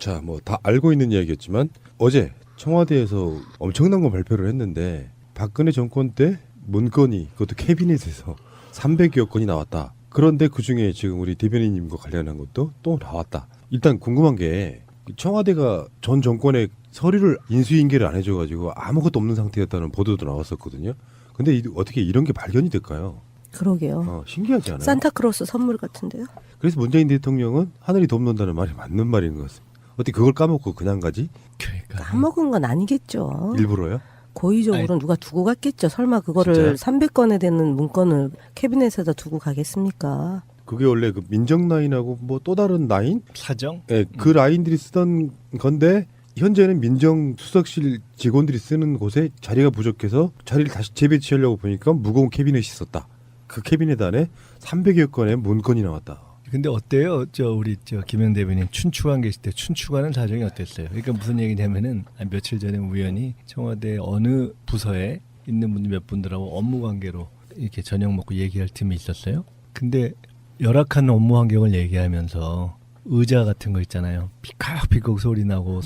자, 뭐 다 알고 있는 이야기였지만 어제 청와대에서 엄청난 거 발표를 했는데 박근혜 정권 때 문건이 그것도 캐비넷에서 300여 건이 나왔다. 그런데 그중에 지금 우리 대변인님과 관련한 것도 또 나왔다. 일단 궁금한 게 청와대가 전 정권의 서류를 인수인계를 안 해줘가지고 아무것도 없는 상태였다는 보도도 나왔었거든요. 근데 어떻게 이런 게 발견이 될까요? 그러게요. 신기하지 않아요? 산타크로스 선물 같은데요. 그래서 문재인 대통령은 하늘이 돕는다는 말이 맞는 말인 것 같습니다. 어떻게 그걸 까먹고 그냥 가지? 그러니까 까먹은 건 아니겠죠. 일부러요? 고의적으로 누가 두고 갔겠죠. 설마 그거를 진짜요? 300건에 되는 문건을 캐비넷에다 두고 가겠습니까? 그게 원래 그 민정 라인하고 뭐 또 다른 라인? 사정? 예, 그 라인들이 쓰던 건데 현재는 민정수석실 직원들이 쓰는 곳에 자리가 부족해서 자리를 다시 재배치하려고 보니까 무거운 캐비넷이 있었다. 그 캐비넷 안에 300여 건의 문건이 나왔다. 근데 어때요? 우리 김영 대변인 춘추관 계실 때 춘추관은 사정이 어땠어요? 그러니까 무슨 얘기냐면은 며칠 전에 우연히 청와대 어느 부서에 있는 분들 몇 분들하고 업무 관계로 이렇게 저녁 먹고 얘기할 틈이 있었어요. 근데 열악한 업무 환경을 얘기하면서 의자 같은 거 있잖아요. 비걱비걱 소리 나고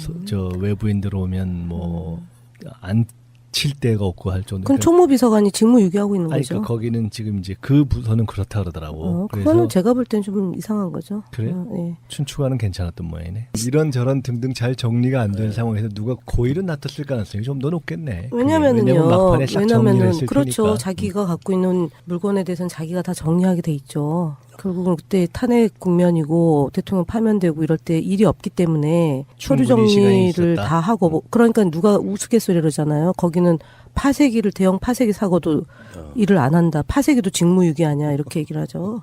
외부인 들어오면 뭐 앉힐 데가 없고 할 정도. 그럼 총무비서관이 직무유기하고 있는 아니, 거죠. 그러니까 거기는 지금 이제 그 부서는 그렇다 그러더라고. 그거는 제가 볼 땐 좀 이상한 거죠. 그래요? 예. 춘추관은 괜찮았던 모양이네. 이런 저런 등등 잘 정리가 안 된 상황에서 누가 고의로 놔뒀을 가능성이 좀 더 높겠네. 왜냐면 막판에 싹 정리를 했을 그렇죠. 테니까. 자기가 갖고 있는 물건에 대해서는 자기가 다 정리하게 돼 있죠. 결국은 그때 탄핵 국면이고 대통령 파면되고 이럴 때 일이 없기 때문에 서류 정리를 다 하고 그러니까 누가 우스갯소리를 하잖아요. 거기는 파쇄기를 대형 파쇄기 사고도 일을 안 한다. 파쇄기도 직무유기 아니야 이렇게 얘기를 하죠.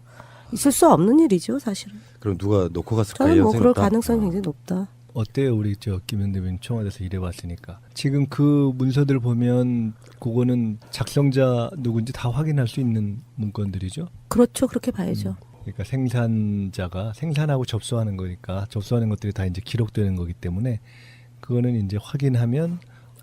있을 수 없는 일이죠 사실은. 그럼 누가 놓고 갔을까? 저는 뭐 그럴 없다? 가능성이 굉장히 높다. 어때요? 우리 김현 대변인 청와대에서 일해봤으니까. 지금 그 문서들 보면 그거는 작성자 누군지 다 확인할 수 있는 문건들이죠? 그렇죠. 그렇게 봐야죠. 그러니까 생산자가 생산하고 접수하는 거니까 접수하는 것들이 다 이제 기록되는 거기 때문에 그거는 이제 확인하면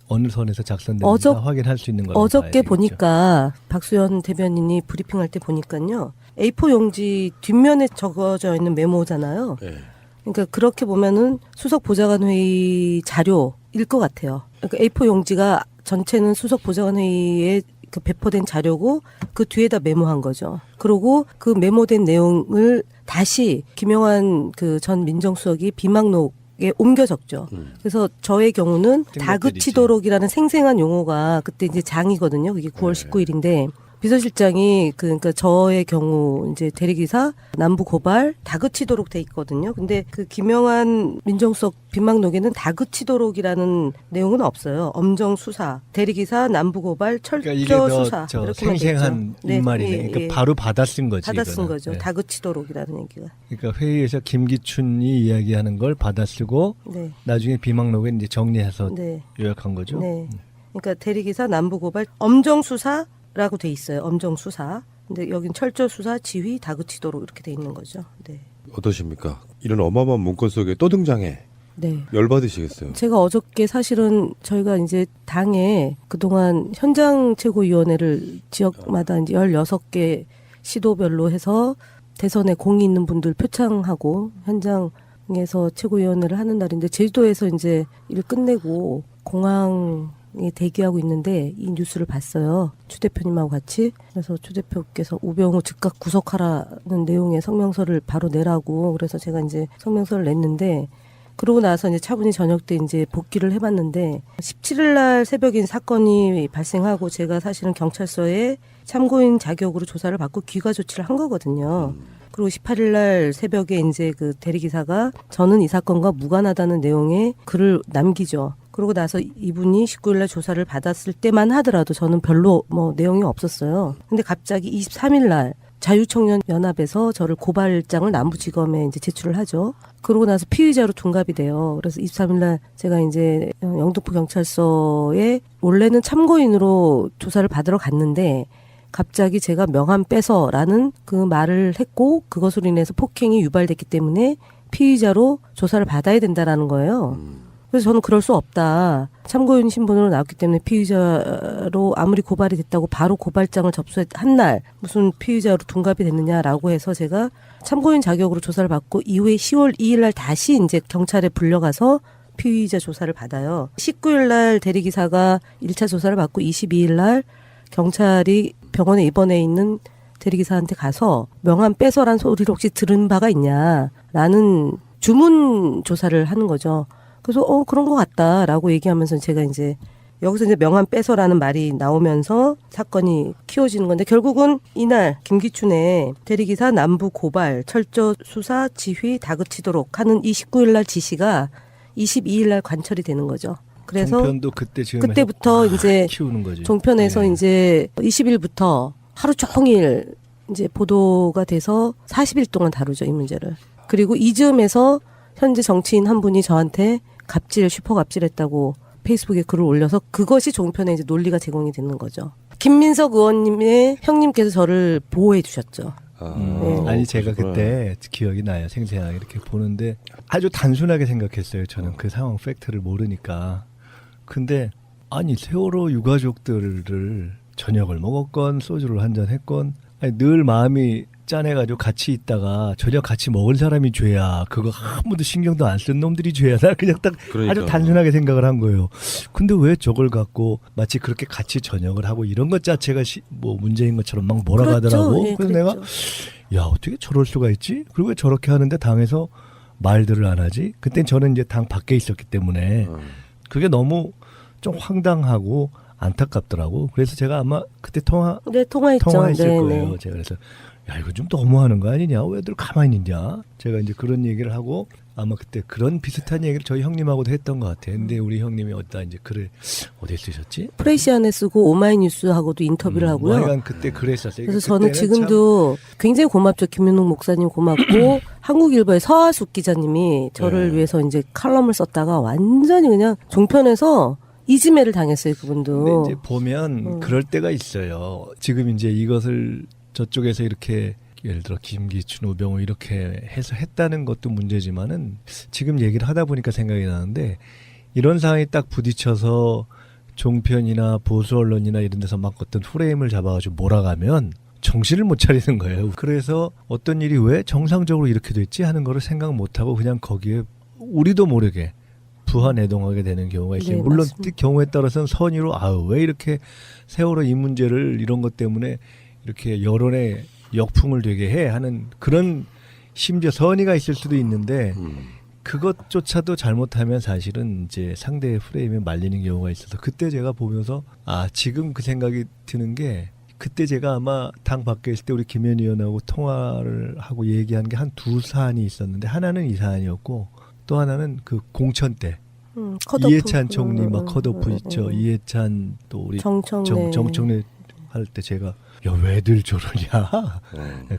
어느 선에서 작성되는지 확인할 수 있는 거라고 어저께 보니까 박수현 대변인이 브리핑할 때 보니까요. A4 용지 뒷면에 적어져 있는 메모잖아요. 네. 그러니까 그렇게 보면은 수석 보좌관 회의 자료일 것 같아요. 그러니까 A4 용지가 전체는 수석 보좌관 회의에 그 배포된 자료고 그 뒤에다 메모한 거죠. 그리고 그 메모된 내용을 다시 김영환 그 전 민정수석이 비망록에 옮겨 적죠. 그래서 저의 경우는 다그치도록이라는 생생한 용어가 그때 이제 장이거든요. 그게 9월 19일인데 비서실장이 그러니까 저의 경우 이제 대리기사 남부 고발 다그치도록 돼 있거든요. 근데 그 김영환 민정수석 빈막록에는 다그치도록이라는 내용은 없어요. 엄정 수사, 대리기사 남부 고발 철저 수사 이렇게만 생생한 인말이네. 네, 그러니까 바로 받아 쓴 거지. 받아 쓴 이거는. 거죠. 네. 다그치도록이라는 얘기가. 그러니까 회의에서 김기춘이 이야기하는 걸 받아 쓰고 네. 나중에 비망록에 이제 정리해서 네. 요약한 거죠. 네. 그러니까 대리기사 남부 고발 엄정 수사 라고 돼 있어요. 엄정 수사. 근데 여긴 철저 수사, 지휘, 다그치도록 이렇게 돼 있는 거죠. 네. 어떠십니까? 이런 어마어마한 문건 속에 또 등장해. 네. 열받으시겠어요? 제가 어저께 사실은 저희가 이제 당에 그동안 현장 최고위원회를 지역마다 이제 16개 시도별로 해서 대선에 공이 있는 분들 표창하고 현장에서 최고위원회를 하는 날인데 제주도에서 이제 일 끝내고 공항 대기하고 있는데 이 뉴스를 봤어요. 추 대표님하고 같이. 그래서 추 대표께서 우병우 즉각 구속하라는 내용의 성명서를 바로 내라고 그래서 제가 이제 성명서를 냈는데 그러고 나서 이제 차분히 저녁 때 이제 복귀를 해봤는데 17일 날 새벽에 사건이 발생하고 제가 사실은 경찰서에 참고인 자격으로 조사를 받고 귀가 조치를 한 거거든요. 그리고 18일 날 새벽에 이제 그 대리기사가 저는 이 사건과 무관하다는 내용의 글을 남기죠. 그러고 나서 이분이 19일 날 조사를 받았을 때만 하더라도 저는 별로 뭐 내용이 없었어요. 근데 갑자기 23일 날 자유청년연합에서 저를 고발장을 남부지검에 이제 제출을 하죠. 그러고 나서 피의자로 둔갑이 돼요. 그래서 23일 날 제가 이제 영등포 경찰서에 원래는 참고인으로 조사를 받으러 갔는데 갑자기 제가 명함 빼서라는 그 말을 했고 그것으로 인해서 폭행이 유발됐기 때문에 피의자로 조사를 받아야 된다라는 거예요. 그래서 저는 그럴 수 없다. 참고인 신분으로 나왔기 때문에 피의자로 아무리 고발이 됐다고 바로 고발장을 접수한 날 무슨 피의자로 둔갑이 됐느냐라고 해서 제가 참고인 자격으로 조사를 받고 이후에 10월 2일 날 다시 이제 경찰에 불려가서 피의자 조사를 받아요. 19일 날 대리기사가 1차 조사를 받고 22일 날 경찰이 병원에 입원해 있는 대리기사한테 가서 명함 뺏어란 소리를 혹시 들은 바가 있냐라는 주문 조사를 하는 거죠. 그래서 그런 것 같다라고 얘기하면서 제가 이제 여기서 이제 명함 뺏어라는 말이 나오면서 사건이 키워지는 건데 결국은 이날 김기춘의 대리기사 남부 고발 철저 수사 지휘 다그치도록 하는 29일 날 지시가 22일 날 관철이 되는 거죠. 그래서 종편도 그때부터 이제 키우는 거죠. 종편에서 네. 이제 20일부터 하루 종일 이제 보도가 돼서 40일 동안 다루죠, 이 문제를. 그리고 이즈음에서 현재 정치인 한 분이 저한테 슈퍼 갑질했다고 페이스북에 글을 올려서 그것이 종편에 이제 논리가 제공이 되는 거죠. 김민석 의원님의 형님께서 저를 보호해 주셨죠. 아니 제가 그러시구나. 그때 기억이 나요. 생생하게 이렇게 보는데 아주 단순하게 생각했어요. 저는 그 상황 팩트를 모르니까. 근데 아니 세월호 유가족들을 저녁을 먹었건 소주를 한잔 했건 아니, 늘 마음이 짠해가지고 같이 있다가 저녁 같이 먹을 사람이 죄야. 그거 아무도 신경도 안 쓴 놈들이 죄야. 나 그냥 딱 그러니까. 아주 단순하게 생각을 한 거예요. 근데 왜 저걸 갖고 마치 그렇게 같이 저녁을 하고 이런 것 자체가 뭐 문제인 것처럼 막 몰아가더라고. 그렇죠. 예, 그래서 그랬죠. 내가 야 어떻게 저럴 수가 있지? 그리고 왜 저렇게 하는데 당에서 말들을 안 하지? 그땐 저는 이제 당 밖에 있었기 때문에 그게 너무 좀 황당하고 안타깝더라고. 그래서 제가 아마 그때 네, 통화했죠. 통화했을 네, 거예요. 네. 제가 그래서 야 이거 좀 너무하는 거 아니냐? 왜들 가만히 있냐? 제가 이제 그런 얘기를 하고 아마 그때 그런 비슷한 얘기를 저희 형님하고도 했던 것 같아요. 근데 우리 형님이 어디다 이제 글을 어디에 쓰셨지? 프레시안에 쓰고 오마이뉴스하고도 인터뷰를 하고요. 뭐 하여간 그때 그랬었어요. 그래서 저는 그때는 지금도 굉장히 고맙죠. 김윤옥 목사님 고맙고 한국일보의 서하숙 기자님이 저를 네. 위해서 이제 칼럼을 썼다가 완전히 그냥 종편에서 이지매를 당했어요. 그분도. 근데 이제 보면 그럴 때가 있어요. 지금 이제 이것을 저쪽에서 이렇게 예를 들어 김기춘, 우병우 이렇게 해서 했다는 것도 문제지만은 지금 얘기를 하다 보니까 생각이 나는데 이런 상황이 딱 부딪혀서 종편이나 보수 언론이나 이런 데서 막 어떤 프레임을 잡아가지고 몰아가면 정신을 못 차리는 거예요. 그래서 어떤 일이 왜 정상적으로 이렇게 됐지 하는 거를 생각 못하고 그냥 거기에 우리도 모르게 부하내동하게 되는 경우가 있어요. 네, 물론 맞습니다. 경우에 따라서는 선의로 왜 이렇게 세월호 이 문제를 이런 것 때문에 이렇게 여론에 역풍을 되게 해 하는 그런 심지어 선의가 있을 수도 있는데 그것조차도 잘못하면 사실은 이제 상대의 프레임에 말리는 경우가 있어서 그때 제가 보면서 지금 그 생각이 드는 게 그때 제가 아마 당 밖에 있을 때 우리 김현 의원하고 통화를 하고 얘기한 게 한 두 사안이 있었는데 하나는 이 사안이었고 또 하나는 그 공천 때 컷오프. 이해찬 총리 막 컷오프 있죠. 이해찬 또 우리 정청래. 정청래 할 때 제가 야 왜들 저러냐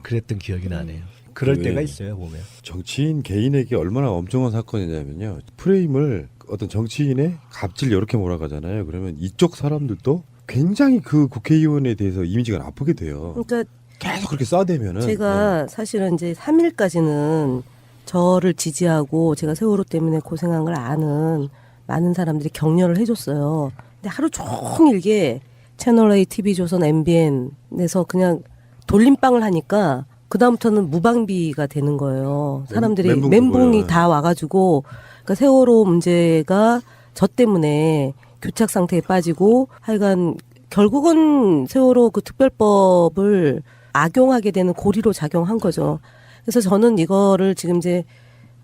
그랬던 기억이 나네요. 그럴 네. 때가 있어요 보면. 정치인 개인에게 얼마나 엄청난 사건이냐면요. 프레임을 어떤 정치인의 갑질 이렇게 몰아가잖아요. 그러면 이쪽 사람들도 굉장히 그 국회의원에 대해서 이미지가 나쁘게 돼요. 그러니까 계속 그렇게 쏴대면은 제가 사실은 이제 3일까지는 저를 지지하고 제가 세월호 때문에 고생한 걸 아는 많은 사람들이 격려를 해줬어요. 근데 하루 종일게 채널A, TV조선, MBN에서 그냥 돌림빵을 하니까 그다음부터는 무방비가 되는 거예요. 사람들이 멘붕이 다 와가지고 그러니까 세월호 문제가 저 때문에 교착 상태에 빠지고 하여간 결국은 세월호 그 특별법을 악용하게 되는 고리로 작용한 거죠. 그래서 저는 이거를 지금 이제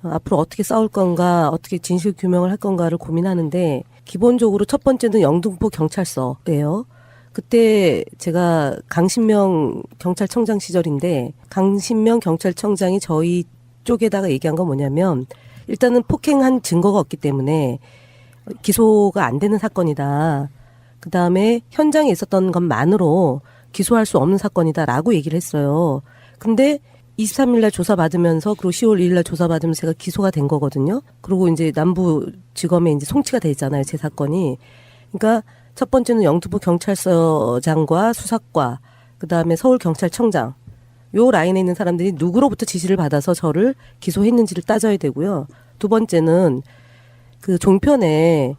앞으로 어떻게 싸울 건가, 어떻게 진실 규명을 할 건가를 고민하는데 기본적으로 첫 번째는 영등포 경찰서예요. 그때 제가 강신명 경찰청장 시절인데 강신명 경찰청장이 저희 쪽에다가 얘기한 건 뭐냐면 일단은 폭행한 증거가 없기 때문에 기소가 안 되는 사건이다. 그다음에 현장에 있었던 것만으로 기소할 수 없는 사건이다라고 얘기를 했어요. 근데 23일 날 조사받으면서 그리고 10월 2일 날 조사받으면서 제가 기소가 된 거거든요. 그리고 이제 남부지검에 이제 송치가 돼 있잖아요. 제 사건이. 그러니까 첫 번째는 영등포 경찰서장과 수사과, 그다음에 서울경찰청장 요 라인에 있는 사람들이 누구로부터 지시를 받아서 저를 기소했는지를 따져야 되고요. 두 번째는 그 종편에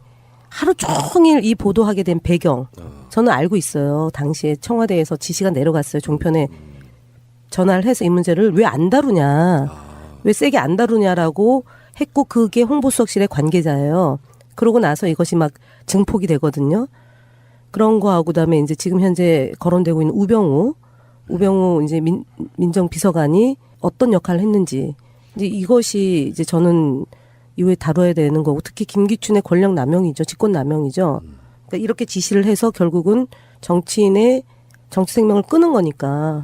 하루 종일 이 보도하게 된 배경 저는 알고 있어요. 당시에 청와대에서 지시가 내려갔어요. 종편에 전화를 해서 이 문제를 왜 안 다루냐, 왜 세게 안 다루냐라고 했고 그게 홍보수석실의 관계자예요. 그러고 나서 이것이 막 증폭이 되거든요. 그런 거하고 그다음에 이제 지금 현재 거론되고 있는 우병우 이제 민정비서관이 어떤 역할을 했는지 이제 이것이 이제 저는 이후에 다뤄야 되는 거고 특히 김기춘의 권력 남용이죠. 직권 남용이죠. 그러니까 이렇게 지시를 해서 결국은 정치인의 정치 생명을 끄는 거니까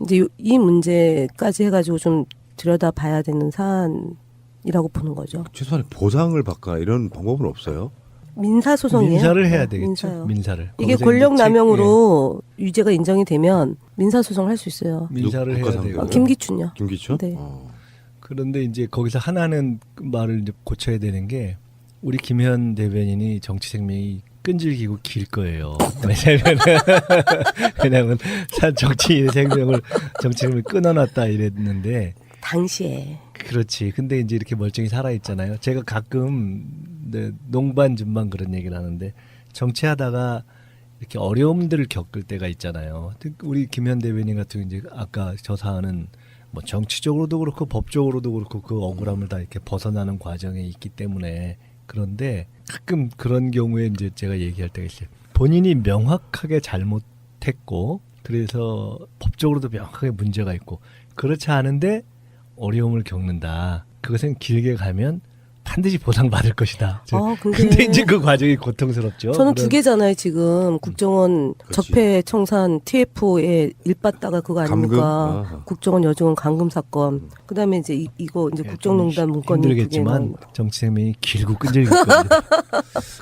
이제 이 문제까지 해가지고 좀 들여다봐야 되는 사안이라고 보는 거죠. 최소한 보상을 받거나 이런 방법은 없어요? 민사소송이에요. 민사를 해야 되겠죠. 민사요. 민사를. 이게 거기서 권력 이제 남용으로 유죄가 인정이 되면 민사소송을 할 수 있어요. 민사를 해야 국가상대로. 되고. 김기춘요. 김기춘? 네. 그런데 이제 거기서 하나는 말을 이제 고쳐야 되는 게 우리 김현 대변인이 정치 생명이 끈질기고 길 거예요. 왜냐하면 정치인의 정치생명을 끊어놨다 이랬는데 당시에. 그렇지. 근데 이제 이렇게 멀쩡히 살아 있잖아요. 제가 가끔 농반전반 그런 얘기를 하는데 정치하다가 이렇게 어려움들을 겪을 때가 있잖아요. 우리 김현 대변인 같은 이제 아까 저 사안은 뭐 정치적으로도 그렇고 법적으로도 그렇고 그 억울함을 다 이렇게 벗어나는 과정에 있기 때문에 그런데 가끔 그런 경우에 이제 제가 얘기할 때가 있어요. 본인이 명확하게 잘못했고 그래서 법적으로도 명확하게 문제가 있고 그렇지 않은데 어려움을 겪는다. 그것은 길게 가면 반드시 보상받을 것이다. 근데 이제 그 과정이 고통스럽죠. 저는 두 개잖아요. 지금 국정원 그렇지. 적폐 청산 TF에 일받다가 그거 아닙니까? 감금? 국정원 여직원 감금 사건. 그다음에 이제 이거 이제 국정농단 문건 힘들겠지만 정치 생명이 길고 끈질길 겁니다.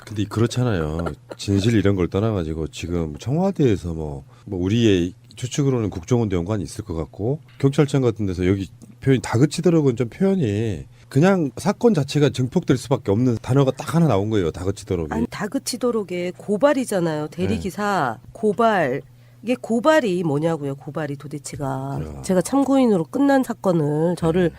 근데 그렇잖아요. 진실 이런 걸 떠나가지고 지금 청와대에서 뭐 우리의 추측으로는 국정원도 연관이 있을 것 같고 경찰청 같은 데서 여기 표현이 다그치도록은 좀 표현이 그냥 사건 자체가 증폭될 수밖에 없는 단어가 딱 하나 나온 거예요. 다그치도록이. 아니 다그치도록의 고발이잖아요. 대리기사 고발. 이게 고발이 뭐냐고요. 고발이 도대체가. 그래요. 제가 참고인으로 끝난 사건을 저를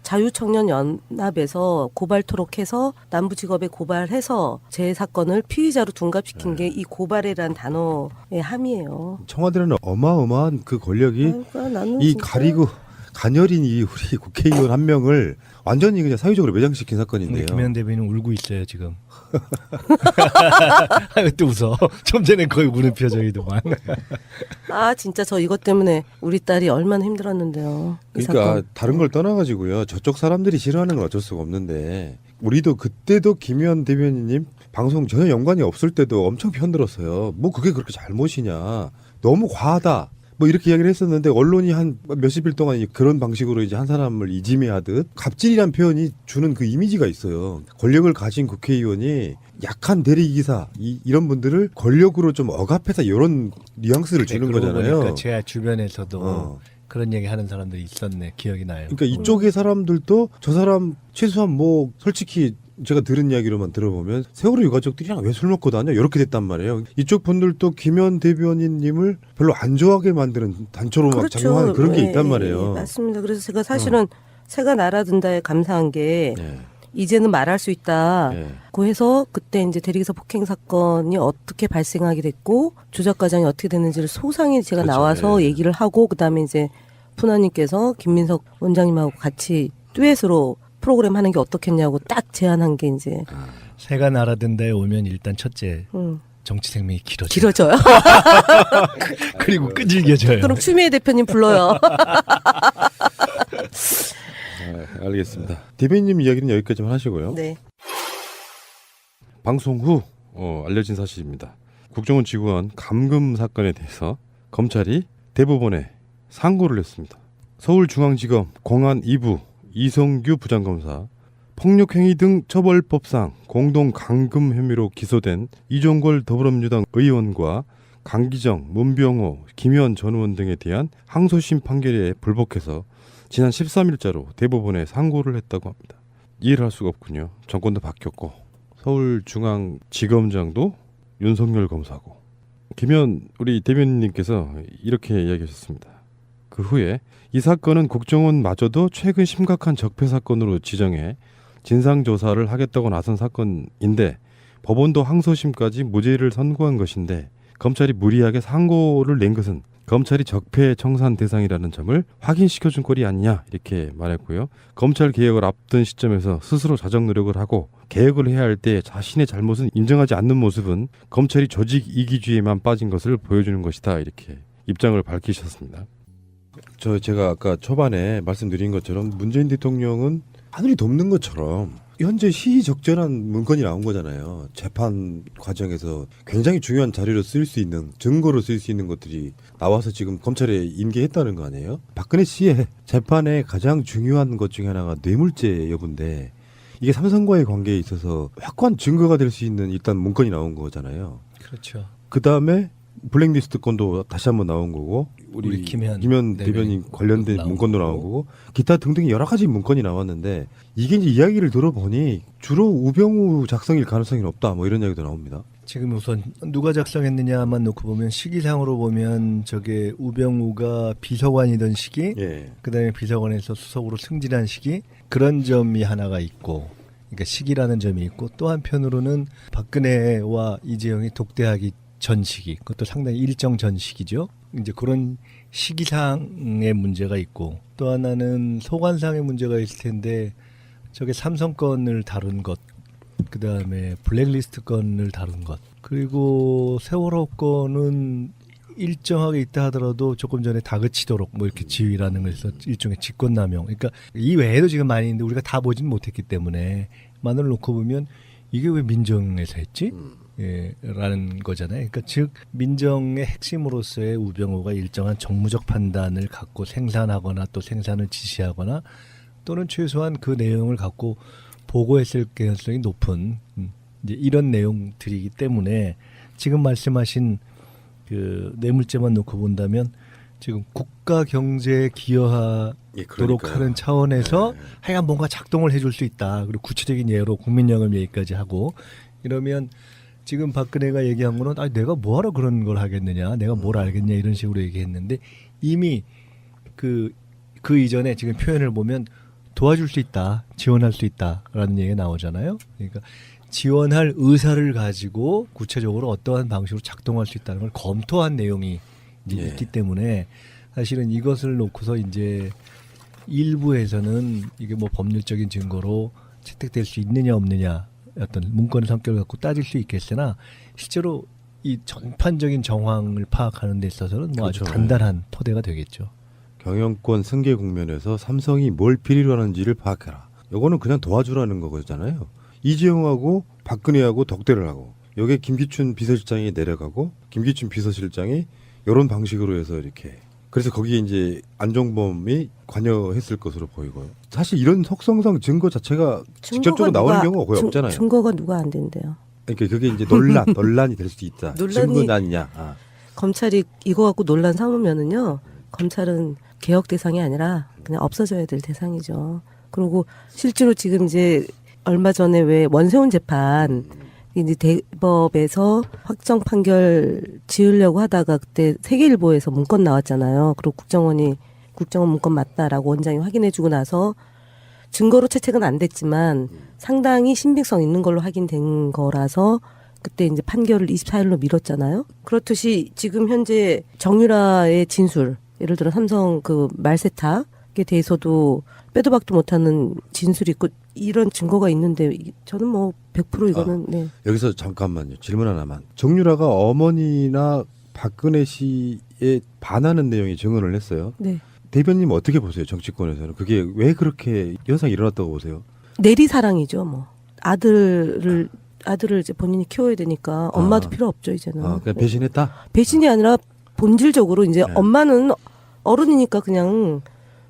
자유청년연합에서 고발토록 해서 남부지검에 고발해서 제 사건을 피의자로 둔갑시킨 게 이 고발이란 단어의 함이에요. 청와대는 어마어마한 그 권력이 그러니까 나는 이 진짜 가리고 가녀린 이 우리 국회의원 한 명을 완전히 그냥 사유적으로 매장시킨 사건인데요. 김현 대변인 울고 있어요 지금. 또 웃어. 좀 전에 거의 우는 표정이더만. 아 진짜 저 이것 때문에 우리 딸이 얼마나 힘들었는데요. 이 그러니까 사건. 다른 걸 떠나가지고요. 저쪽 사람들이 싫어하는 건 어쩔 수가 없는데 우리도 그때도 김현 대변인님 방송 전혀 연관이 없을 때도 엄청 편들었어요. 뭐 그게 그렇게 잘못이냐. 너무 과하다. 뭐 이렇게 이야기를 했었는데 언론이 한 몇십 일 동안 그런 방식으로 이제 한 사람을 이지매하듯 갑질이란 표현이 주는 그 이미지가 있어요. 권력을 가진 국회의원이 약한 대리기사 이런 분들을 권력으로 좀 억압해서 이런 뉘앙스를 주는 거잖아요. 그러니까 제 주변에서도 어. 그런 얘기 하는 사람들이 있었네. 기억이 나요. 그러니까 이쪽의 사람들도 저 사람 최소한 뭐 솔직히 제가 들은 이야기로만 들어보면 세월호 유가족들이랑 왜 술 먹고 다녀? 이렇게 됐단 말이에요. 이쪽 분들도 김현 대변인님을 별로 안 좋아하게 만드는 단초로 막 작용하는 그런 게 있단 말이에요. 맞습니다. 그래서 제가 사실은 새가 날아든다에 감사한 게 예. 이제는 말할 수 있다. 예. 고 해서 그때 이제 대리기사 폭행 사건이 어떻게 발생하게 됐고 조작 과정이 어떻게 됐는지를 소상히 제가 그렇죠. 나와서 예. 얘기를 하고 그다음에 이제 푸나님께서 김민석 원장님하고 같이 듀엣으로 프로그램 하는 게 어떻겠냐고 딱 제안한 게 이제 새가 날아든다에 오면 일단 첫째 정치 생명이 길어져요. 길어져요. 그리고 끈질겨져요. 그럼 추미애 대표님 불러요. 알겠습니다. 대변인님 이야기는 여기까지만 하시고요. 네. 방송 후 알려진 사실입니다. 국정원 직원 감금 사건에 대해서 검찰이 대법원에 상고를 했습니다. 서울중앙지검 공안 2부 이성규 부장검사 폭력행위 등 처벌법상 공동 감금 혐의로 기소된 이종걸 더불어민주당 의원과 강기정, 문병호, 김현 전 의원 등에 대한 항소심 판결에 불복해서 지난 13일자로 대법원에 상고를 했다고 합니다. 이해를 할 수가 없군요. 정권도 바뀌었고 서울중앙지검장도 윤석열 검사고 김현 우리 대변인님께서 이렇게 이야기하셨습니다. 그 후에 이 사건은 국정원마저도 최근 심각한 적폐 사건으로 지정해 진상조사를 하겠다고 나선 사건인데 법원도 항소심까지 무죄를 선고한 것인데 검찰이 무리하게 상고를 낸 것은 검찰이 적폐 청산 대상이라는 점을 확인시켜준 꼴이 아니냐 이렇게 말했고요. 검찰 개혁을 앞둔 시점에서 스스로 자정 노력을 하고 개혁을 해야 할 때 자신의 잘못은 인정하지 않는 모습은 검찰이 조직 이기주의에만 빠진 것을 보여주는 것이다 이렇게 입장을 밝히셨습니다. 제가 아까 초반에 말씀드린 것처럼 문재인 대통령은 하늘이 돕는 것처럼 현재 시의적절한 문건이 나온 거잖아요. 재판 과정에서 굉장히 중요한 자료로 쓸 수 있는 증거로 쓸 수 있는 것들이 나와서 지금 검찰에 인계했다는 거 아니에요? 박근혜 씨의 재판에 가장 중요한 것 중에 하나가 뇌물죄 여부인데 이게 삼성과의 관계에 있어서 확고한 증거가 될 수 있는 일단 문건이 나온 거잖아요. 그렇죠. 그 다음에 블랙리스트 건도 다시 한번 나온 거고 우리 김현 대변인 관련된 문건도 나온 거고 기타 등등 여러 가지 문건이 나왔는데 이게 이제 이야기를 들어보니 주로 우병우 작성일 가능성이 없다 뭐 이런 이야기도 나옵니다. 지금 우선 누가 작성했느냐만 놓고 보면 시기상으로 보면 저게 우병우가 비서관이던 시기, 예. 그다음에 비서관에서 수석으로 승진한 시기 그런 점이 하나가 있고, 그러니까 시기라는 점이 있고 또 한편으로는 박근혜와 이재용이 독대하기 전 시기, 그것도 상당히 일정 전 시기죠. 이제 그런 시기상의 문제가 있고 또 하나는 소관상의 문제가 있을 텐데 저게 삼성 건을 다룬 것, 그 다음에 블랙리스트 건을 다룬 것, 그리고 세월호 건은 일정하게 있다 하더라도 조금 전에 다그치도록 뭐 이렇게 지휘라는 것에서 일종의 직권남용. 그러니까 이 외에도 지금 많이 있는데 우리가 다 보진 못했기 때문에 만을 놓고 보면 이게 왜 민정에서 했지? 예, 라는 거잖아요. 그러니까 즉 민정의 핵심으로서의 우병우가 일정한 정무적 판단을 갖고 생산하거나 또 생산을 지시하거나 또는 최소한 그 내용을 갖고 보고했을 가능성이 높은 이제 이런 내용들이기 때문에 지금 말씀하신 그 뇌물죄만 놓고 본다면 지금 국가 경제에 기여하도록 하는 차원에서 하여간 뭔가 작동을 해줄 수 있다. 그리고 구체적인 예로 국민연금 얘기까지 하고 이러면 지금 박근혜가 얘기한 거는 내가 뭐하러 그런 걸 하겠느냐, 내가 뭘 알겠냐 이런 식으로 얘기했는데 이미 그 이전에 지금 표현을 보면 도와줄 수 있다, 지원할 수 있다라는 얘기가 나오잖아요. 그러니까 지원할 의사를 가지고 구체적으로 어떠한 방식으로 작동할 수 있다는 걸 검토한 내용이 이제 있기 때문에 사실은 이것을 놓고서 이제 일부에서는 이게 뭐 법률적인 증거로 채택될 수 있느냐 없느냐 어떤 문건의 성격을 갖고 따질 수 있겠으나 실제로 이 전판적인 정황을 파악하는 데 있어서는 뭐 아주 단단한 토대가 되겠죠. 경영권 승계 국면에서 삼성이 뭘 필요로 하는지를 파악해라. 요거는 그냥 도와주라는 거잖아요. 이재용하고 박근혜하고 덕대를 하고 여기에 김기춘 비서실장이 내려가고 김기춘 비서실장이 이런 방식으로 해서 이렇게 그래서 거기에 이제 안종범이 관여했을 것으로 보이고요. 사실 이런 속성상 증거 자체가 직접적으로 나오는 경우가 거의 없잖아요. 증거가 누가 안 된대요. 그러니까 그게 이제 논란이 될 수 있다. 증거난이냐. 검찰이 이거 갖고 논란 삼으면은요. 검찰은 개혁 대상이 아니라 그냥 없어져야 될 대상이죠. 그리고 실제로 지금 이제 얼마 전에 왜 원세훈 재판 이제 대법에서 확정 판결 지으려고 하다가 그때 세계일보에서 문건 나왔잖아요. 그리고 국정원 문건 맞다라고 원장이 확인해주고 나서 증거로 채택은 안 됐지만 상당히 신빙성 있는 걸로 확인된 거라서 그때 이제 판결을 24일로 미뤘잖아요. 그렇듯이 지금 현재 정유라의 진술, 예를 들어 삼성 그 말세탁에 대해서도 빼도 박도 못하는 진술이 있고 이런 증거가 있는데 저는 뭐 100% 이거는 네. 여기서 잠깐만요. 질문 하나만. 정유라가 어머니나 박근혜 씨에 반하는 내용의 증언을 했어요. 네. 대변님 어떻게 보세요? 정치권에서는 그게 왜 그렇게 현상이 일어났다고 보세요? 내리사랑이죠. 뭐 아들을 이제 본인이 키워야 되니까 엄마도 필요 없죠 이제는. 그냥 배신했다? 배신이 아니라 본질적으로 이제 엄마는 어른이니까 그냥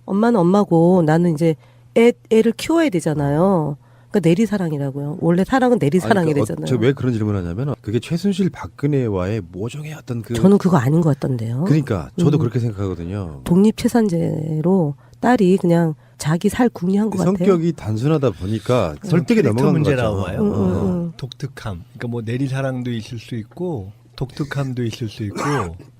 엄마는 엄마고 나는 이제 애를 키워야 되잖아요. 그러니까 내리사랑이라고요. 원래 사랑은 내리사랑이래잖아요. 저 왜 그런 질문을 하냐면 그게 최순실 박근혜와의 모종의 어떤 저는 그거 아닌 것 같던데요. 그러니까 저도 그렇게 생각하거든요. 독립채산제로 딸이 그냥 자기 살 궁리한 것 같아요. 성격이 단순하다 보니까 설득이 넘어간 문제라고 것 봐요. 같죠. 독특함. 그러니까 뭐 내리사랑도 있을 수 있고 독특함도 있을 수 있고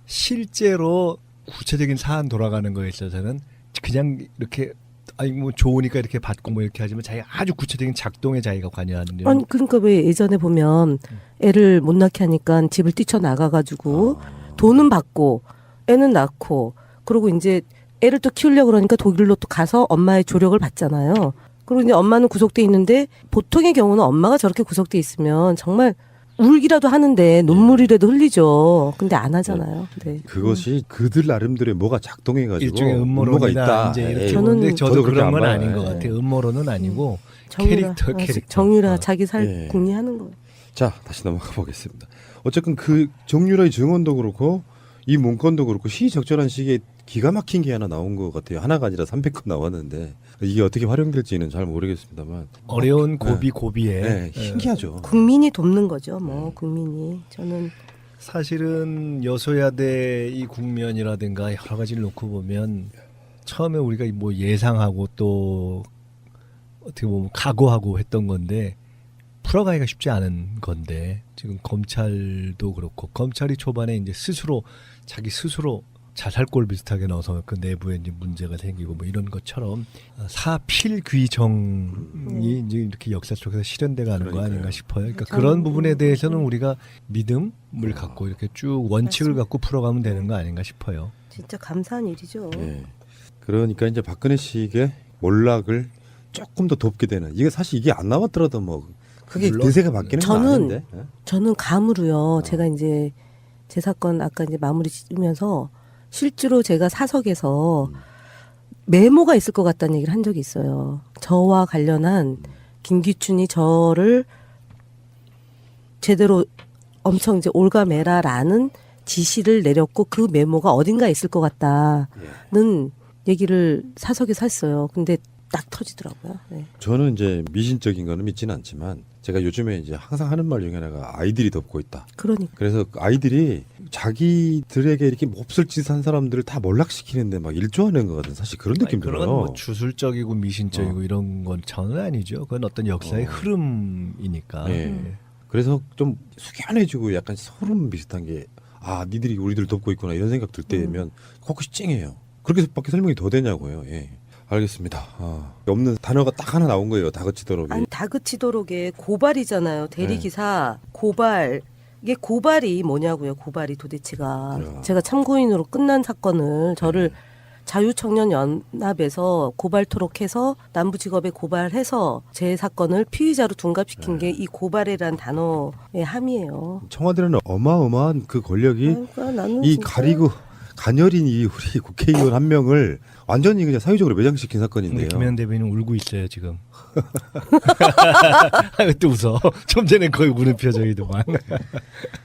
실제로 구체적인 사안 돌아가는 거에 있어서는 그냥 이렇게 아니 뭐 좋으니까 이렇게 받고 뭐 이렇게 하지만 자기가 아주 구체적인 작동에 자기가 관여하는. 아니 그러니까 왜 예전에 보면 애를 못 낳게 하니까 집을 뛰쳐나가가지고 돈은 받고 애는 낳고 그러고 이제 애를 또 키우려고 그러니까 독일로 또 가서 엄마의 조력을 받잖아요. 그리고 이제 엄마는 구속돼 있는데 보통의 경우는 엄마가 저렇게 구속돼 있으면 정말 울기라도 하는데 눈물이라도 흘리죠. 근데 안 하잖아요. 네. 그것이 그들 나름대로의 뭐가 작동해가지고 일종의 음모가 음모론이다. 있다. 이제 이렇게 에이, 보는데 저도 그렇게 그런 안 건 봐요. 아닌 것 예. 같아요. 음모론은 아니고 정유라, 캐릭터. 정유라 어. 자기 살 예. 궁리하는 거예요. 자, 다시 넘어가 보겠습니다. 어쨌든 그 정유라의 증언도 그렇고 이 문건도 그렇고 시적절한 시기에 기가 막힌 게 하나 나온 것 같아요. 하나가 아니라 300건 나왔는데 이게 어떻게 활용될지는 잘 모르겠습니다만 어려운 고비에 네, 신기하죠. 국민이 돕는 거죠. 뭐 국민이 저는 사실은 여소야대 이 국면이라든가 여러 가지를 놓고 보면 처음에 우리가 뭐 예상하고 또 어떻게 보면 각오하고 했던 건데 풀어가기가 쉽지 않은 건데 지금 검찰도 그렇고 검찰이 초반에 이제 자기 스스로 자살골 비슷하게 넣어서 그 내부에 이제 문제가 생기고 뭐 이런 것처럼 사필귀정이 이제 이렇게 역사 속에서 실현돼 가는 거 그러니까요. 아닌가 싶어요. 그러니까 저는 그런 부분에 대해서는 우리가 믿음을 갖고 이렇게 쭉 원칙을 맞습니다. 갖고 풀어가면 되는 거 아닌가 싶어요. 진짜 감사한 일이죠. 예. 그러니까 이제 박근혜 씨에게 몰락을 조금 더 돕게 되는 이게 사실 이게 안 나왔더라도 뭐 크게 물론 대세가 바뀌는 건 저는 아닌데. 예? 저는 감으로요. 제가 이제 제 사건 아까 이제 마무리 지으면서 실제로 제가 사석에서 메모가 있을 것 같다는 얘기를 한 적이 있어요. 저와 관련한 김기춘이 저를 제대로 엄청 이제 올가매라라는 지시를 내렸고 그 메모가 어딘가에 있을 것 같다는 얘기를 사석에서 했어요. 근데 딱 터지더라고요. 네. 저는 이제 미신적인 거는 믿지는 않지만 제가 요즘에 이제 항상 하는 말 중에 하나가 아이들이 덮고 있다. 그러니까. 그래서 아이들이 자기들에게 이렇게 몹쓸 짓 한 사람들을 다 몰락시키는데 막 일조하는 것 같은 사실 그런 느낌 그런 들어요. 뭐 주술적이고 미신적이고 이런 건 전혀 아니죠. 그건 어떤 역사의 흐름이니까. 예. 그래서 좀 숙연해지고 약간 소름 비슷한 게 아, 니들이 우리들 돕고 있구나 이런 생각 들 때면 코끝이 찡해요. 그렇게밖에 설명이 더 되냐고요. 예. 알겠습니다. 없는 단어가 딱 하나 나온 거예요. 다그치도록. 아니 다그치도록의 고발이잖아요. 대리기사 고발. 이게 고발이 뭐냐고요. 고발이 도대체가. 야. 제가 참고인으로 끝난 사건을 저를 자유청년연합에서 고발토록 해서 남부지검에 고발해서 제 사건을 피의자로 둔갑시킨 게 이 고발이란 단어의 함이에요. 청와대는 어마어마한 그 권력이 그러니까 나는 이 진짜 가리고 가녀린 이 우리 국회의원 한 명을 완전히 그냥 사유적으로 매장시킨 근데 사건인데요. 김현 대변인 울고 있어요 지금. 또 웃어. 좀 전에 거의 우는 표정이더만.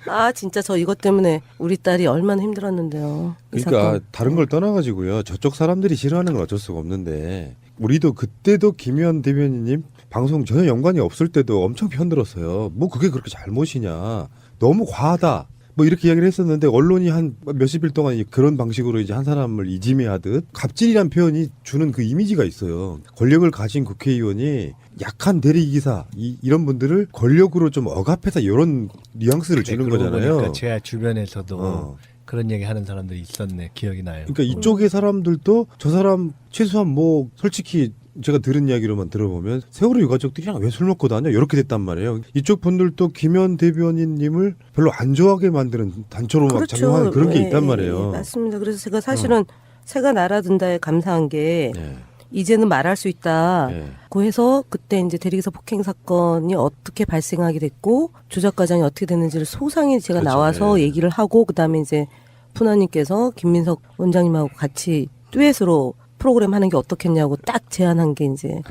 아 진짜 저 이것 때문에 우리 딸이 얼마나 힘들었는데요. 이 그러니까 사건. 다른 걸 떠나가지고요. 저쪽 사람들이 싫어하는 건 어쩔 수가 없는데 우리도 그때도 김현 대변인님 방송 전혀 연관이 없을 때도 엄청 편들었어요. 뭐 그게 그렇게 잘못이냐. 너무 과하다. 뭐 이렇게 이야기를 했었는데 언론이 한 몇십 일 동안 그런 방식으로 이제 한 사람을 이지매하듯 갑질이란 표현이 주는 그 이미지가 있어요. 권력을 가진 국회의원이 약한 대리기사 이런 분들을 권력으로 좀 억압해서 이런 뉘앙스를 주는 그러고 거잖아요. 보니까 제 주변에서도 어. 그런 얘기 하는 사람들이 있었네. 기억이 나요. 그러니까 이쪽의 사람들도 저 사람 최소한 뭐 솔직히 제가 들은 이야기로만 들어보면 세월호 유가족들이랑 왜 술 먹고 다녀 이렇게 됐단 말이에요. 이쪽 분들도 김현 대변인님을 별로 안 좋아하게 만드는 단초로 막 작용하는 그런 게 예, 있단 예, 말이에요. 예, 맞습니다. 그래서 제가 사실은 새가 날아든다에 감사한 게 예, 이제는 말할 수 있다. 예. 고 해서 그때 이제 대리기사 폭행 사건이 어떻게 발생하게 됐고 조작 과정이 어떻게 됐는지를 소상히 제가 그렇죠. 나와서 예. 얘기를 하고 그다음에 이제 푸나님께서 김민석 원장님하고 같이 듀엣으로 프로그램 하는 게 어떻겠냐고 딱 제안한 게 이제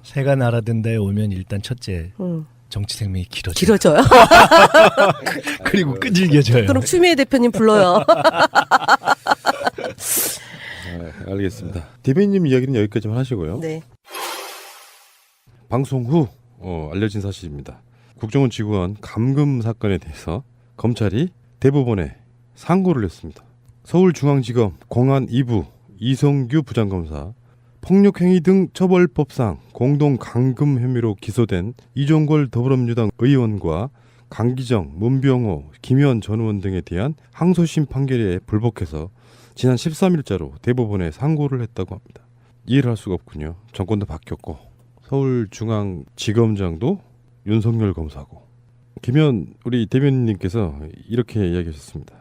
새가 날아든다에 오면 일단 첫째 음, 정치 생명이 길어져. 길어져요. 그리고 끈질겨져요. 그럼 추미애 대표님 불러요. 알겠습니다. 대변인님 이야기는 여기까지만 하시고요. 네. 방송 후 알려진 사실입니다. 국정원 직원 감금 사건에 대해서 검찰이 대법원에 상고를 했습니다. 서울중앙지검 공안 2부 이성규 부장검사 폭력행위 등 처벌법상 공동 감금 혐의로 기소된 이종걸 더불어민주당 의원과 강기정, 문병호, 김현 전 의원 등에 대한 항소심 판결에 불복해서 지난 13일자로 대법원에 상고를 했다고 합니다. 이해를 할 수가 없군요. 정권도 바뀌었고 서울중앙지검장도 윤석열 검사고. 김현 우리 대변인님께서 이렇게 이야기하셨습니다.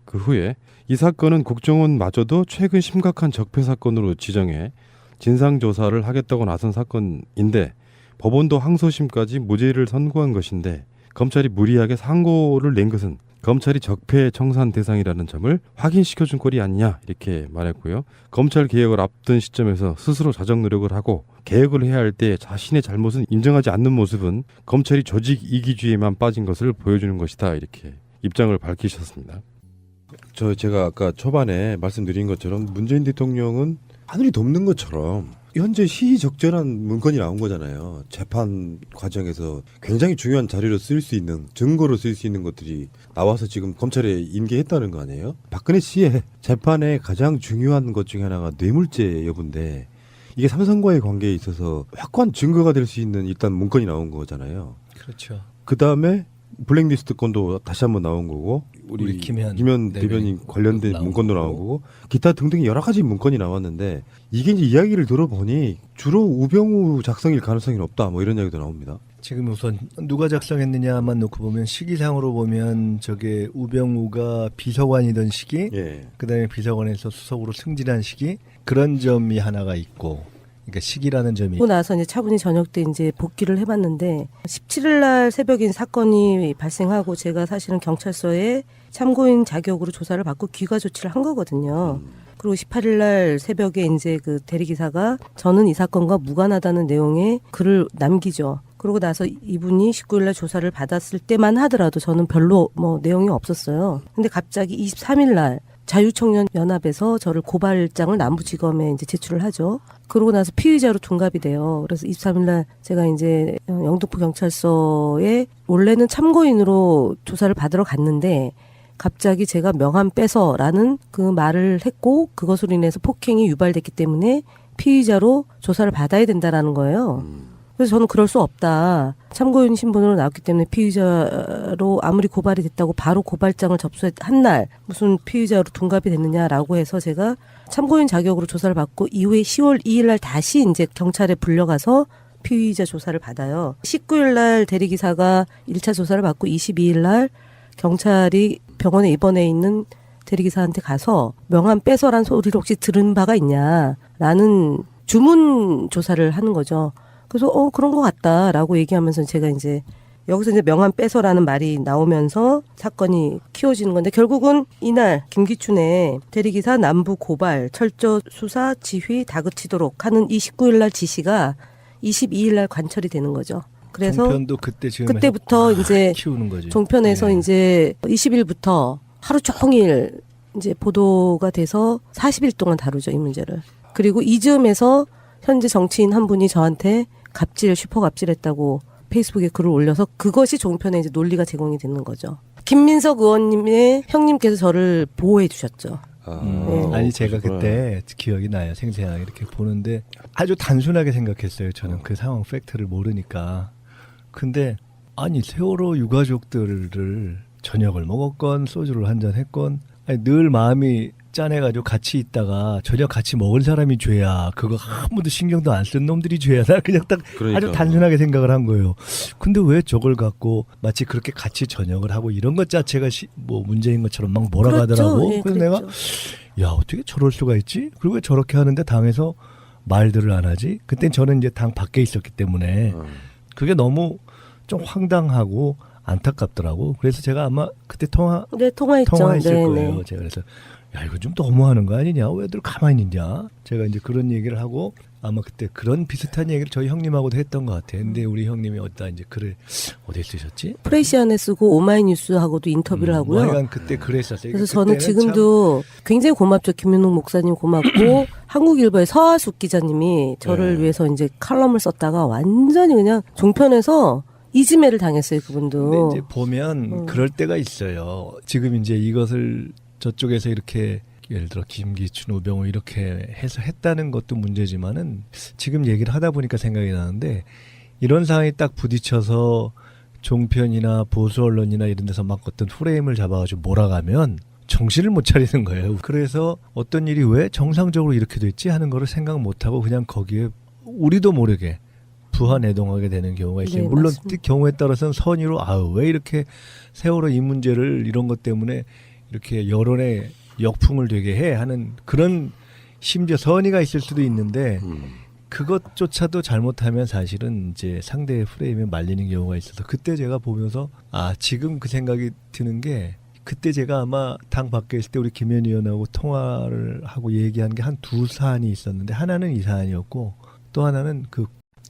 그 후에 이 사건은 국정원마저도 최근 심각한 적폐 사건으로 지정해 진상조사를 하겠다고 나선 사건인데 법원도 항소심까지 무죄를 선고한 것인데 검찰이 무리하게 상고를 낸 것은 검찰이 적폐 청산 대상이라는 점을 확인시켜준 꼴이 아니냐 이렇게 말했고요. 검찰 개혁을 앞둔 시점에서 스스로 자정 노력을 하고 개혁을 해야 할 때 자신의 잘못은 인정하지 않는 모습은 검찰이 조직 이기주의에만 빠진 것을 보여주는 것이다 이렇게 입장을 밝히셨습니다. 제가 아까 초반에 말씀드린 것처럼 문재인 대통령은 하늘이 돕는 것처럼 현재 시의적절한 문건이 나온 거잖아요. 재판 과정에서 굉장히 중요한 자료로 쓸 수 있는, 증거로 쓸 수 있는 것들이 나와서 지금 검찰에 인계했다는 거 아니에요? 박근혜 씨의 재판의 가장 중요한 것 중에 하나가 뇌물죄 여부인데 이게 삼성과의 관계에 있어서 확고한 증거가 될 수 있는 일단 문건이 나온 거잖아요. 그렇죠. 그 다음에 블랙리스트 건도 다시 한번 나온 거고 우리 김현 대변인 관련된 문건도 나온 거고 기타 등등 여러 가지 문건이 나왔는데 이게 이제 이야기를 들어보니 주로 우병우 작성일 가능성이 없다 뭐 이런 이야기도 나옵니다. 지금 우선 누가 작성했느냐만 놓고 보면 시기상으로 보면 저게 우병우가 비서관이던 시기, 예. 그다음에 비서관에서 수석으로 승진한 시기 그런 점이 하나가 있고, 그러니까 시기라는 점이. 그러고 나서 이제 차분히 저녁 때 이제 복귀를 해봤는데 17일 날 새벽에 사건이 발생하고 제가 사실은 경찰서에 참고인 자격으로 조사를 받고 귀가 조치를 한 거거든요. 그리고 18일 날 새벽에 이제 그 대리기사가 저는 이 사건과 무관하다는 내용의 글을 남기죠. 그러고 나서 이분이 19일 날 조사를 받았을 때만 하더라도 저는 별로 뭐 내용이 없었어요. 근데 갑자기 23일 날 자유청년연합에서 저를 고발장을 남부지검에 이제 제출을 하죠. 그러고 나서 피의자로 둔갑이 돼요. 그래서 23일 날 제가 이제 영등포 경찰서에 원래는 참고인으로 조사를 받으러 갔는데 갑자기 제가 명함 빼서라는 그 말을 했고 그것으로 인해서 폭행이 유발됐기 때문에 피의자로 조사를 받아야 된다라는 거예요. 그래서 저는 그럴 수 없다. 참고인 신분으로 나왔기 때문에 피의자로 아무리 고발이 됐다고 바로 고발장을 접수한 날 무슨 피의자로 둔갑이 됐느냐라고 해서 제가 참고인 자격으로 조사를 받고 이후에 10월 2일 날 다시 이제 경찰에 불려가서 피의자 조사를 받아요. 19일 날 대리기사가 1차 조사를 받고 22일 날 경찰이 병원에 입원해 있는 대리기사한테 가서 명함 빼서란 소리를 혹시 들은 바가 있냐라는 주문 조사를 하는 거죠. 그래서 그런 것 같다라고 얘기하면서 제가 이제 여기서 이제 명함 빼서라는 말이 나오면서 사건이 키워지는 건데 결국은 이날 김기춘의 대리기사 남부 고발 철저 수사 지휘 다그치도록 하는 이 19일 날 지시가 22일 날 관철이 되는 거죠. 그래서 종편도 그때부터 이제 키우는 거지. 종편에서 네. 이제 20일부터 하루 종일 이제 보도가 돼서 40일 동안 다루죠, 이 문제를. 그리고 이즈음에서 현재 정치인 한 분이 저한테 슈퍼 갑질했다고 페이스북에 글을 올려서 그것이 종편에 이제 논리가 제공이 되는 거죠. 김민석 의원님의 형님께서 저를 보호해 주셨죠. 아니 제가 그때 기억이 나요. 생생하게 이렇게 보는데 아주 단순하게 생각했어요. 저는 그 상황 팩트를 모르니까. 근데 아니 세월호 유가족들을 저녁을 먹었건 소주를 한잔 했건 아니, 늘 마음이 짠해가지고 같이 있다가 저녁 같이 먹을 사람이 죄야. 그거 아무도 신경도 안 쓴 놈들이 죄야. 나 그냥 딱 그러니까. 아주 단순하게 생각을 한 거예요. 근데 왜 저걸 갖고 마치 그렇게 같이 저녁을 하고 이런 것 자체가 뭐 문제인 것처럼 막 몰아가더라고. 그렇죠. 그래서 내가 야 어떻게 저럴 수가 있지? 그리고 왜 저렇게 하는데 당에서 말들을 안 하지? 그땐 저는 이제 당 밖에 있었기 때문에 그게 너무 좀 황당하고 안타깝더라고. 그래서 제가 아마 그때 통화했죠. 통화했을 네, 거예요. 네. 제가 그래서 야 이거 좀 너무하는 거 아니냐? 왜들 가만히 있냐? 제가 이제 그런 얘기를 하고 아마 그때 그런 비슷한 얘기를 저희 형님하고도 했던 것 같아요. 근데 우리 형님이 어디다 이제 글을 어디에 쓰셨지? 프레시안에 쓰고 오마이뉴스하고도 인터뷰를 하고요. 하여간 그때 그랬었어요. 그래서 저는 지금도 굉장히 고맙죠. 김윤욱 목사님 고맙고 한국일보의 서하숙 기자님이 저를 위해서 이제 칼럼을 썼다가 완전히 그냥 종편에서 이지매를 당했어요. 그분도. 근데 이제 보면 그럴 때가 있어요. 지금 이제 이것을 저쪽에서 이렇게 예를 들어 김기춘, 우병우 이렇게 해서 했다는 것도 문제지만은 지금 얘기를 하다 보니까 생각이 나는데 이런 상황이 딱 부딪혀서 종편이나 보수 언론이나 이런 데서 막 어떤 프레임을 잡아가지고 몰아가면 정신을 못 차리는 거예요. 그래서 어떤 일이 왜 정상적으로 이렇게 됐지 하는 거를 생각 못하고 그냥 거기에 우리도 모르게 부하내동하게 되는 경우가 있어요. 네, 물론 맞습니다. 경우에 따라서는 선의로 왜 이렇게 세월호 이 문제를 이런 것 때문에 이렇게 여론에 역풍을 되게 해 하는 그런 심지어 선의가 있을 수도 있는데 그것조차도 잘못하면 사실은 이제 상대의 프레임에 말리는 경우가 있어서 그때 제가 보면서 지금 그 생각이 드는 게 그때 제가 아마 당 밖에 있을 때 우리 김현 의원하고 통화를 하고 얘기한 게 한 두 사안이 있었는데 하나는 이 사안이었고 또 하나는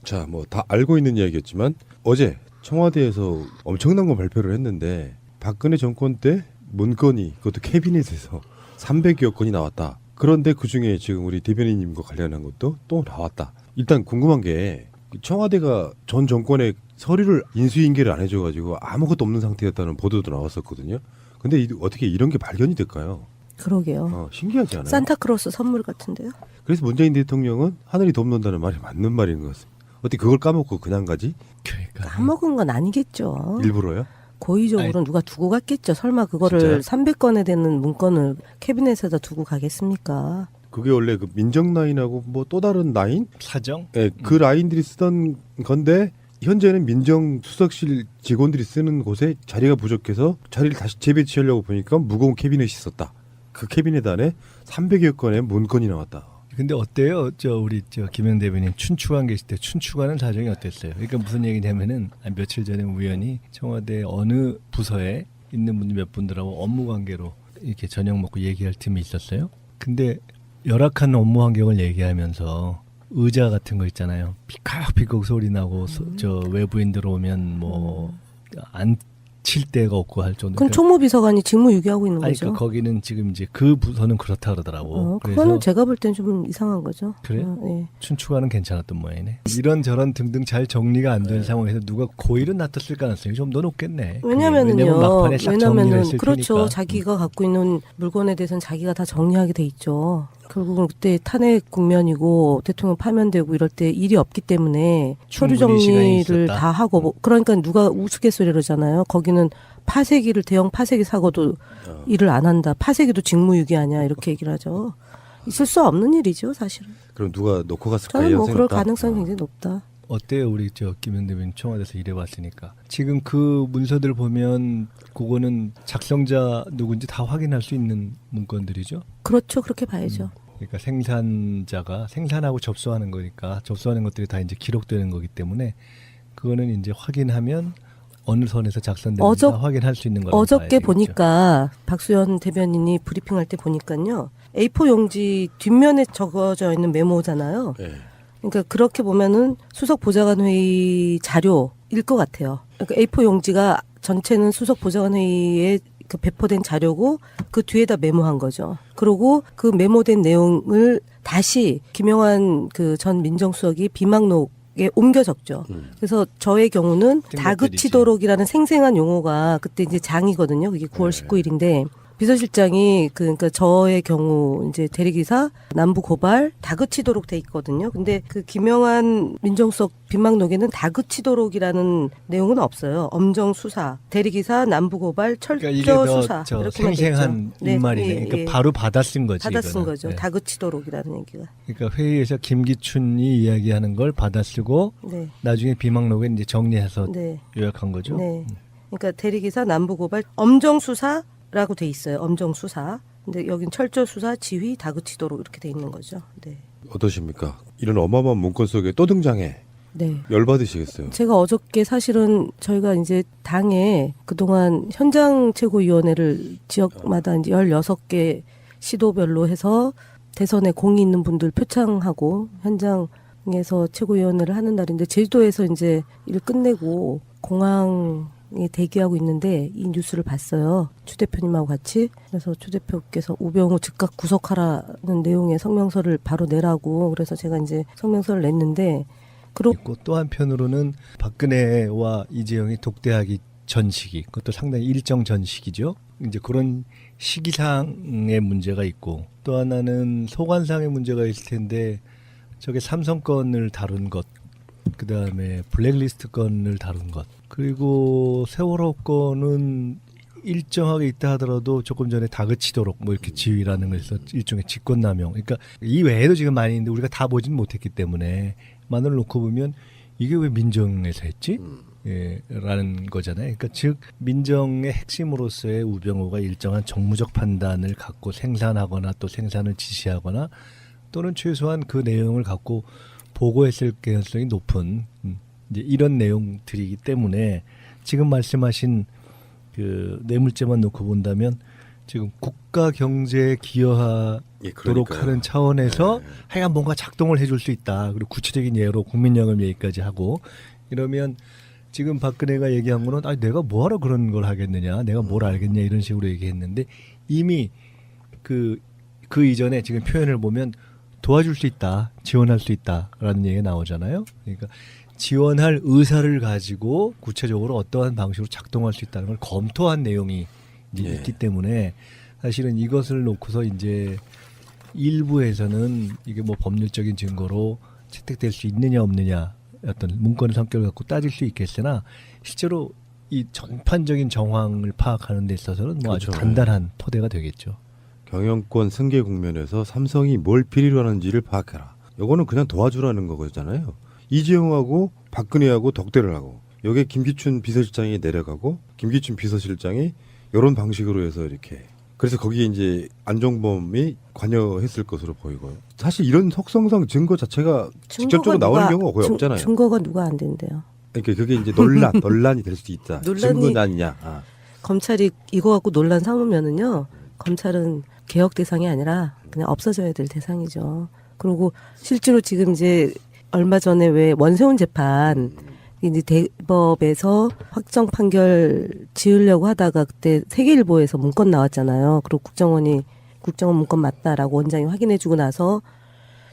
자, 뭐 다 알고 있는 이야기였지만 어제 청와대에서 엄청난 거 발표를 했는데 박근혜 정권 때 문건이 그것도 캐비넷에서 300여 건이 나왔다. 그런데 그중에 지금 우리 대변인님과 관련한 것도 또 나왔다. 일단 궁금한 게 청와대가 전 정권에 서류를 인수인계를 안 해줘가지고 아무것도 없는 상태였다는 보도도 나왔었거든요. 근데 어떻게 이런 게 발견이 될까요? 그러게요. 신기하지 않아요? 산타크로스 선물 같은데요. 그래서 문재인 대통령은 하늘이 돕는다는 말이 맞는 말인 것 같습니다. 어떻게 그걸 까먹고 그냥 가지? 그러니까 까먹은 건 아니겠죠. 일부러요? 고의적으로 누가 두고 갔겠죠. 설마 그거를 진짜요? 300건에 되는 문건을 캐비넷에다 두고 가겠습니까? 그게 원래 그 민정 라인하고 뭐 또 다른 라인? 사정? 예, 그 라인들이 쓰던 건데 현재는 민정수석실 직원들이 쓰는 곳에 자리가 부족해서 자리를 다시 재배치하려고 보니까 무거운 캐비넷이 있었다. 그 캐비넷 안에 300여 건의 문건이 나왔다. 근데 어때요? 우리 김현 대변인 춘추관 계실 때 춘추관은 사정이 어땠어요? 그러니까 무슨 얘기냐면은 며칠 전에 우연히 청와대 어느 부서에 있는 분들 몇 분들하고 업무 관계로 이렇게 저녁 먹고 얘기할 틈이 있었어요. 근데 열악한 업무 환경을 얘기하면서 의자 같은 거 있잖아요. 비걱비걱 소리 나고 외부인 들어오면 뭐 앉힐 데가 없고 할 정도. 그럼 총무비서관이 직무유기하고 있는 아니, 거죠. 그러니까 거기는 지금 이제 그 부서는 그렇다 그러더라고. 그거는 제가 볼 땐 좀 이상한 거죠. 그래요? 예. 춘추관은 괜찮았던 모양이네. 이런 저런 등등 잘 정리가 안 된 상황에서 누가 고의를 놔뒀을 가능성이 좀 더 높겠네. 왜냐면 막판에 싹 정리를 했을 그렇죠. 테니까. 자기가 갖고 있는 물건에 대해서는 자기가 다 정리하게 돼 있죠. 결국은 그때 탄핵 국면이고 대통령 파면되고 이럴 때 일이 없기 때문에 서류 충분히 시간이 정리를 있었다. 다 하고 그러니까 누가 우스갯소리로잖아요. 거기는 파쇄기를 대형 파쇄기 사고도 일을 안 한다. 파쇄기도 직무유기하냐 이렇게 얘기를 하죠. 있을 수 없는 일이죠, 사실은. 그럼 누가 놓고 갔을까? 저는 뭐 이런 그럴 생각도? 가능성이 굉장히 높다. 어때요, 우리 김현 대변인 청와대에서 일해봤으니까. 지금 그 문서들 보면 그거는 작성자 누군지 다 확인할 수 있는 문건들이죠. 그렇죠, 그렇게 봐야죠. 그러니까 생산자가 생산하고 접수하는 거니까 접수하는 것들이 다 이제 기록되는 거기 때문에 그거는 이제 확인하면 어느 선에서 작성되는지 다 확인할 수 있는 거라고 어저께 봐야 되겠죠. 보니까 박수현 대변인이 브리핑할 때 보니까요. A4 용지 뒷면에 적어져 있는 메모잖아요. 네. 그러니까 그렇게 보면은 수석 보좌관 회의 자료일 것 같아요. 그러니까 A4 용지가 전체는 수석 보좌관 회의에 그 배포된 자료고 그 뒤에다 메모한 거죠. 그리고 그 메모된 내용을 다시 김영환 그 전 민정수석이 비망록에 옮겨 적죠. 그래서 저의 경우는 다그치도록이라는 생생한 용어가 그때 이제 장이거든요. 그게 9월 19일인데 비서실장이 그러니까 저의 경우 이제 대리기사 남부 고발 다그치도록 돼 있거든요. 근데 그 김영환 민정수석 빈막록에는 다그치도록이라는 내용은 없어요. 엄정 수사, 대리기사 남부 고발 철저 그러니까 이게 수사 이렇게만 돼 생생한 있죠. 입말이네. 예, 그러니까 예. 바로 받아 쓴 거지. 받아 쓴 이거는. 거죠. 네. 다그치도록이라는 얘기가. 그러니까 회의에서 김기춘이 이야기하는 걸 받아 쓰고 네. 나중에 비망록에 이제 정리해서 네. 요약한 거죠. 네. 그러니까 대리기사 남부 고발 엄정 수사라고 돼 있어요. 엄정 수사. 근데 여긴 철저 수사, 지휘, 다그치도록 이렇게 돼 있는 거죠. 네. 어떠십니까? 이런 어마어마한 문건 속에 또 등장해. 네. 열받으시겠어요. 제가 어저께 사실은 저희가 이제 당에 그동안 현장 최고위원회를 지역마다 이제 16개 시도별로 해서 대선에 공이 있는 분들 표창하고 현장에서 최고위원회를 하는 날인데 제주도에서 이제 일 끝내고 공항에 대기하고 있는데 이 뉴스를 봤어요. 추 대표님하고 같이. 그래서 추 대표께서 우병우 즉각 구속하라는 내용의 성명서를 바로 내라고 그래서 제가 이제 성명서를 냈는데 있고 또 한편으로는 박근혜와 이재용이 독대하기 전 시기, 그것도 상당히 일정 전 시기죠. 이제 그런 시기상의 문제가 있고 또 하나는 소관상의 문제가 있을 텐데 저게 삼성 건을 다룬 것, 그 다음에 블랙리스트 건을 다룬 것, 그리고 세월호 건은 일정하게 있다 하더라도 조금 전에 다그치도록 뭐 이렇게 지휘라는 것에서 일종의 직권남용. 그러니까 이 외에도 지금 많이 있는데 우리가 다 보진 못했기 때문에 만을 놓고 보면 이게 왜 민정에서 했지? 예, 라는 거잖아요. 그러니까 즉 민정의 핵심으로서의 우병우가 일정한 정무적 판단을 갖고 생산하거나 또 생산을 지시하거나 또는 최소한 그 내용을 갖고 보고했을 가능성이 높은 이제 이런 내용들이기 때문에 지금 말씀하신 그 뇌물죄만 놓고 본다면 지금 국가 경제에 기여하도록 예, 그러니까요. 하는 차원에서 네. 하여간 뭔가 작동을 해줄 수 있다. 그리고 구체적인 예로 국민연금 얘기까지 하고 이러면 지금 박근혜가 얘기한 거는 내가 뭐하러 그런 걸 하겠느냐, 내가 뭘 알겠냐 이런 식으로 얘기했는데 이미 그 이전에 지금 표현을 보면 도와줄 수 있다, 지원할 수 있다라는 얘기가 나오잖아요. 그러니까 지원할 의사를 가지고 구체적으로 어떠한 방식으로 작동할 수 있다는 걸 검토한 내용이 이제 예. 있기 때문에 사실은 이것을 놓고서 이제 일부에서는 이게 뭐 법률적인 증거로 채택될 수 있느냐 없느냐 어떤 문건의 성격을 갖고 따질 수 있겠으나 실제로 이 전반적인 정황을 파악하는 데 있어서는 뭐 아주 그렇죠. 단단한 토대가 되겠죠. 경영권 승계 국면에서 삼성이 뭘 필요로 하는지를 파악해라. 요거는 그냥 도와주라는 거잖아요. 이재용하고 박근혜하고 덕대를 하고 여기에 김기춘 비서실장이 내려가고 김기춘 비서실장이 이런 방식으로 해서 이렇게 그래서 거기에 이제 안종범이 관여했을 것으로 보이고요. 사실 이런 속성상 증거 자체가 직접적으로 나오는 경우가 거의 없잖아요. 증거가 누가 안 된대요. 그러니까 그게 이제 논란이 될 수도 있다. 증거는 아니냐. 아. 검찰이 이거 갖고 논란 삼으면은요, 검찰은 개혁 대상이 아니라 그냥 없어져야 될 대상이죠. 그리고 실제로 지금 이제 얼마 전에 왜 원세훈 재판 이제 대법에서 확정 판결 지으려고 하다가 그때 세계일보에서 문건 나왔잖아요. 그리고 국정원 문건 맞다라고 원장이 확인해주고 나서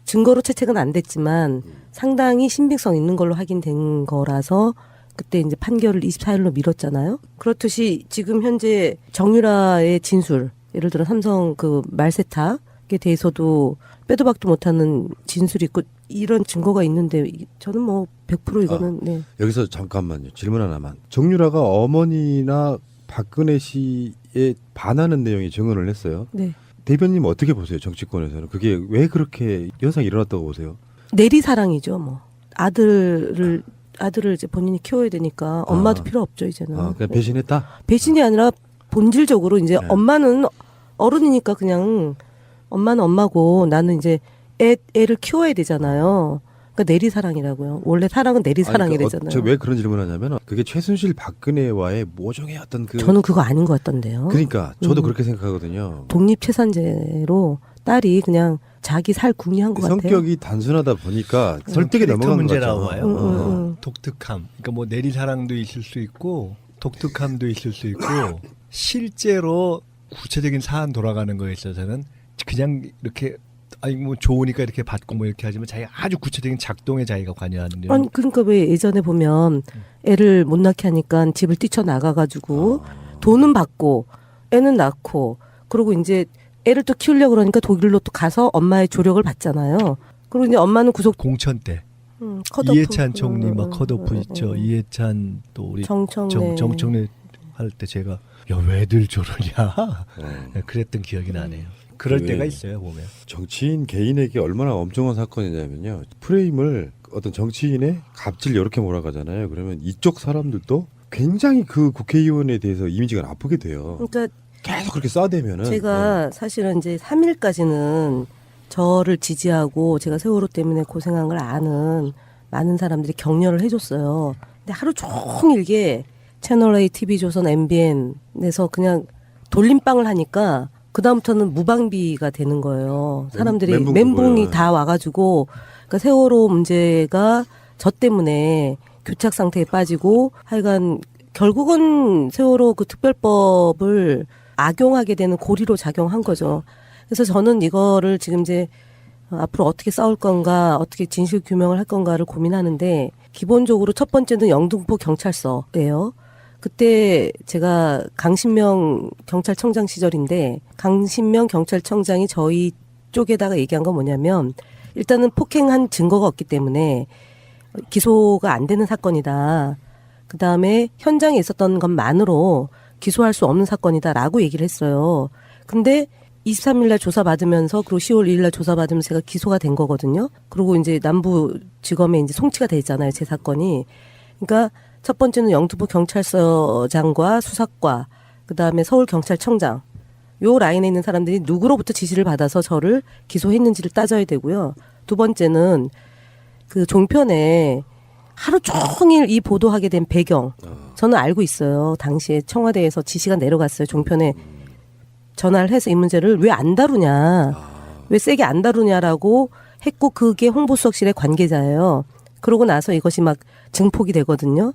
증거로 채택은 안 됐지만 상당히 신빙성 있는 걸로 확인된 거라서 그때 이제 판결을 24일로 미뤘잖아요. 그렇듯이 지금 현재 정유라의 진술, 예를 들어 삼성 그 말세탁에 대해서도 빼도 박도 못하는 진술이 있고 이런 증거가 있는데 저는 뭐 100% 이거는 네. 여기서 잠깐만요. 질문 하나만. 정유라가 어머니나 박근혜 씨에 반하는 내용의 증언을 했어요. 네. 대변님 어떻게 보세요? 정치권에서는 그게 왜 그렇게 현상이 일어났다고 보세요? 내리사랑이죠, 뭐. 아들을 이제 본인이 키워야 되니까 엄마도 필요 없죠, 이제는. 그냥 배신했다? 배신이 아니라 본질적으로 이제 네. 엄마는 어른이니까 그냥 엄마는 엄마고 나는 이제 애를 키워야 되잖아요. 그러니까 내리사랑이라고요. 원래 사랑은 내리사랑이래잖아요. 저 왜 그런 질문을 하냐면 그게 최순실 박근혜와의 모종의 어떤 그 저는 그거 아닌 것 같던데요. 그러니까 저도 그렇게 생각하거든요. 독립채산제로 딸이 그냥 자기 살 궁리한 것 같아요. 성격이 단순하다 보니까 설득에 캐릭터 넘어간 것 문제라고 같죠. 봐요. 독특함. 그러니까 뭐 내리사랑도 있을 수 있고 독특함도 있을 수 있고 실제로 구체적인 사안 돌아가는 거에 있어서는 그냥 이렇게 아니 뭐 좋으니까 이렇게 받고 뭐 이렇게 하지만 자기가 아주 구체적인 작동에 자기가 관여하는 데 아니 그러니까 왜 예전에 보면 애를 못 낳게 하니까 집을 뛰쳐나가가지고 돈은 받고 애는 낳고 그리고 이제 애를 또 키우려고 그러니까 독일로 또 가서 엄마의 조력을 받잖아요. 그리고 이제 엄마는 구속 공천 때 컷오프. 이해찬 총리 막 컷오프 있죠. 이해찬 또 우리 정청래 할 때 제가 야 왜들 저러냐 그랬던 기억이 나네요. 그럴 그 때가 있어요 보면. 정치인 개인에게 얼마나 엄청난 사건이냐면요. 프레임을 어떤 정치인의 갑질 이렇게 몰아가잖아요. 그러면 이쪽 사람들도 굉장히 그 국회의원에 대해서 이미지가 나쁘게 돼요. 그러니까 계속 그렇게 싸대면은 제가 사실은 이제 3일까지는 저를 지지하고 제가 세월호 때문에 고생한 걸 아는 많은 사람들이 격려를 해줬어요. 근데 하루 종일 이게 채널A, TV조선, MBN에서 그냥 돌림빵을 하니까 그 다음부터는 무방비가 되는 거예요. 사람들이 멘붕이 다 와가지고 그러니까 세월호 문제가 저 때문에 교착 상태에 빠지고 하여간 결국은 세월호 그 특별법을 악용하게 되는 고리로 작용한 거죠. 그래서 저는 이거를 지금 이제 앞으로 어떻게 싸울 건가, 어떻게 진실 규명을 할 건가를 고민하는데 기본적으로 첫 번째는 영등포 경찰서예요. 그때 제가 강신명 경찰청장 시절인데 강신명 경찰청장이 저희 쪽에다가 얘기한 건 뭐냐면 일단은 폭행한 증거가 없기 때문에 기소가 안 되는 사건이다. 그다음에 현장에 있었던 것만으로 기소할 수 없는 사건이다라고 얘기를 했어요. 근데 23일 날 조사받으면서 그리고 10월 1일 날 조사받으면서 제가 기소가 된 거거든요. 그리고 이제 남부지검에 이제 송치가 돼 있잖아요. 제 사건이. 그러니까 첫 번째는 영등포 경찰서장과 수사과, 그다음에 서울경찰청장 요 라인에 있는 사람들이 누구로부터 지시를 받아서 저를 기소했는지를 따져야 되고요. 두 번째는 그 종편에 하루 종일 이 보도하게 된 배경 저는 알고 있어요. 당시에 청와대에서 지시가 내려갔어요. 종편에 전화를 해서 이 문제를 왜 안 다루냐, 왜 세게 안 다루냐라고 했고 그게 홍보수석실의 관계자예요. 그러고 나서 이것이 막 증폭이 되거든요.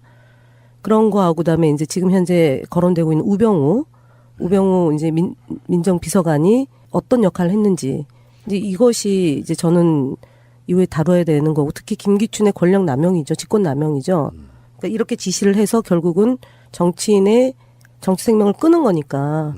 그런 거하고 그다음에 이제 지금 현재 거론되고 있는 우병우 이제 민정비서관이 어떤 역할을 했는지 이제 이것이 이제 저는 이후에 다뤄야 되는 거고 특히 김기춘의 권력 남용이죠. 직권 남용이죠. 그러니까 이렇게 지시를 해서 결국은 정치인의 정치 생명을 끊은 거니까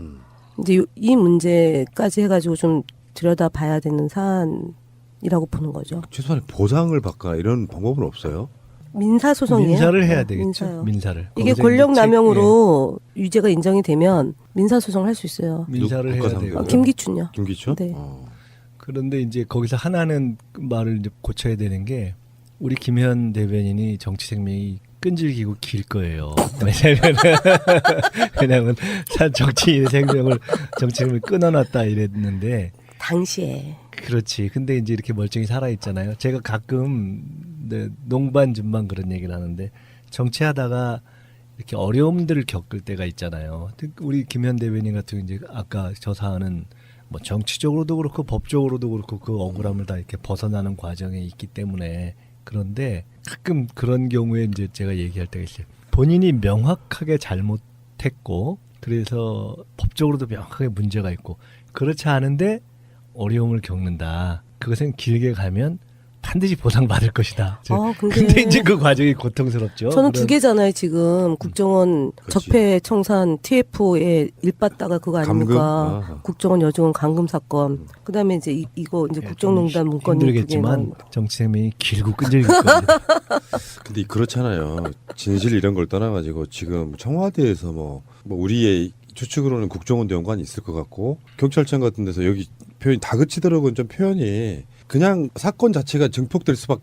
이제 이 문제까지 해가지고 좀 들여다봐야 되는 사안이라고 보는 거죠. 최소한 보상을 받거나 이런 방법은 없어요? 민사소송이에요. 민사를 해야 되겠죠. 민사요. 민사를. 이게 거기서 권력 이제 남용으로 유죄가 인정이 되면 민사소송을 할 수 있어요. 민사를 해야 국가상고요? 되고. 김기춘요. 김기춘? 네. 그런데 이제 거기서 하나는 말을 이제 고쳐야 되는 게 우리 김현 대변인이 정치 생명이 끈질기고 길 거예요. 왜냐하면 정치인의 정치생명을 끊어놨다 이랬는데 당시에. 그렇지. 근데 이제 이렇게 멀쩡히 살아 있잖아요. 제가 가끔 농반전반 그런 얘기를 하는데 정치하다가 이렇게 어려움들을 겪을 때가 있잖아요. 우리 김현 대변인 같은 경우 이제 아까 저 사안은 뭐 정치적으로도 그렇고 법적으로도 그렇고 그 억울함을 다 이렇게 벗어나는 과정에 있기 때문에 그런데 가끔 그런 경우에 이제 제가 얘기할 때가 있어요. 본인이 명확하게 잘못했고 그래서 법적으로도 명확하게 문제가 있고 그렇지 않은데 어려움을 겪는다. 그것은 길게 가면 반드시 보상받을 것이다. 근데 이제 그 과정이 고통스럽죠. 저는 두 개잖아요. 지금 국정원 그렇지. 적폐 청산 TF에 일받다가 그거 아닙니까? 감금? 국정원 여직원 감금 사건. 그다음에 이제 이거 이제 국정농단 문건이 힘들겠지만 정치 생명이 길고 끈질길 겁니다. 근데 그렇잖아요. 진실 이런 걸 떠나가지고 지금 청와대에서 뭐 우리의 추측으로는 국정원도 연관이 있을 것 같고 경찰청 같은 데서 여기 표현이 다그치더라고는 좀 표현이 그냥 사건 자체가 증폭될 수밖에